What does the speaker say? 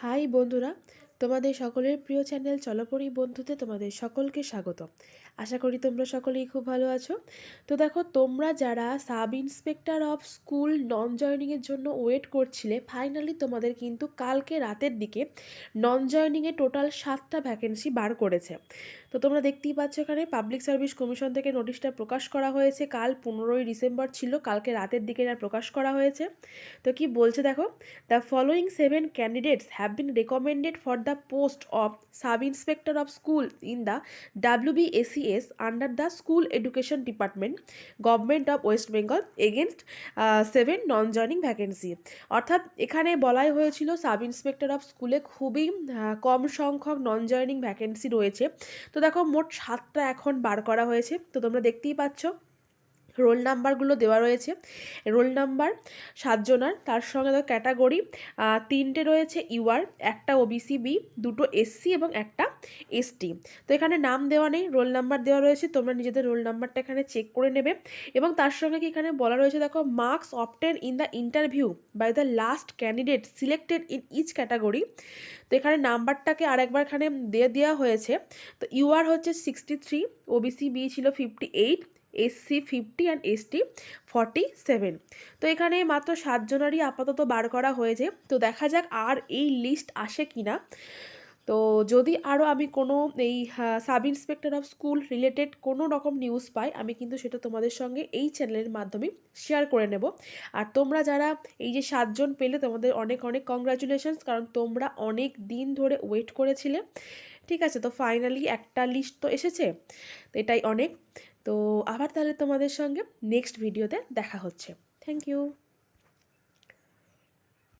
High বন্ধুরা, তোমাদের সকলের প্রিয় চ্যানেল চলপরি বন্ধুতে তোমাদের সকলকে স্বাগত। আশা করি তোমরা সকলেই খুব ভালো আছো। তো দেখো, তোমরা যারা সাব ইন্সপেক্টর অফ স্কুল নন জয়নিংয়ের জন্য ওয়েট করছিলে, ফাইনালি তোমাদের কিন্তু কালকে রাতের দিকে নন জয়নিংয়ে টোটাল 7টা ভ্যাকেন্সি বার করেছে। তো তোমরা দেখতেই পাচ্ছ, এখানে পাবলিক সার্ভিস কমিশন থেকে নোটিশটা প্রকাশ করা হয়েছে। কাল 15ই ডিসেম্বর ছিল, কালকে রাতের দিকে এটা প্রকাশ করা হয়েছে। তো কি বলছে দেখো, the following 7 candidates have been recommended for the post of sub inspector of school in the WBACS under the school education department, government of West Bengal against 7 non joining vacancy. অর্থাৎ এখানে বলাই হয়েছিল সাব ইন্সপেক্টর অফ স্কুলে খুবই কম সংখ্যক non joining vacancy রয়েছে। তো দেখো, মোট 7টা এখন বার করা হয়েছে। তো তোমরা দেখতেই পাচ্ছ রোল নাম্বারগুলো দেওয়া রয়েছে। রোল নাম্বার 7 জনার, তার সঙ্গে তো ক্যাটাগরি 3টে রয়েছে ইউআর, একটা ওবিসি বি, 2টো এসসি এবং একটা এসটি। তো এখানে নাম দেওয়া নেই, রোল নাম্বার দেওয়া রয়েছে। তোমরা নিজেদের রোল নাম্বারটা এখানে চেক করে নেবে। এবং তার সঙ্গে কি এখানে বলা রয়েছে দেখো, marks obtain in the interview by the last candidate selected in each category. তো এখানে নাম্বারটাকে আরেকবার এখানে দেওয়া হয়েছে। তো ইউআর হচ্ছে 63, ওবিসি বি ছিল 58, এসসি 50 অ্যান্ড এসটি 47। তো এখানে মাত্র 7 জনেরই আপাতত বার করা হয়েছে। তো দেখা যাক আর এই লিস্ট আসে কিনা। তো যদি আরও আমি কোনো এই sub inspector of school related কোনো রকম নিউজ পাই, আমি কিন্তু সেটা তোমাদের সঙ্গে এই চ্যানেলের মাধ্যমে শেয়ার করে নেব। আর তোমরা যারা এই যে 7 জন পেলে, তোমাদের অনেক অনেক কংগ্রাচুলেশনস, কারণ তোমরা অনেক দিন ধরে ওয়েট করেছিলে। ঠিক আছে, তো ফাইনালি একটা লিস্ট তো এসেছে, তো এটাই অনেক। তো আবার তাহলে তোমাদের সঙ্গে নেক্সট ভিডিওতে দেখা হচ্ছে। Thank you.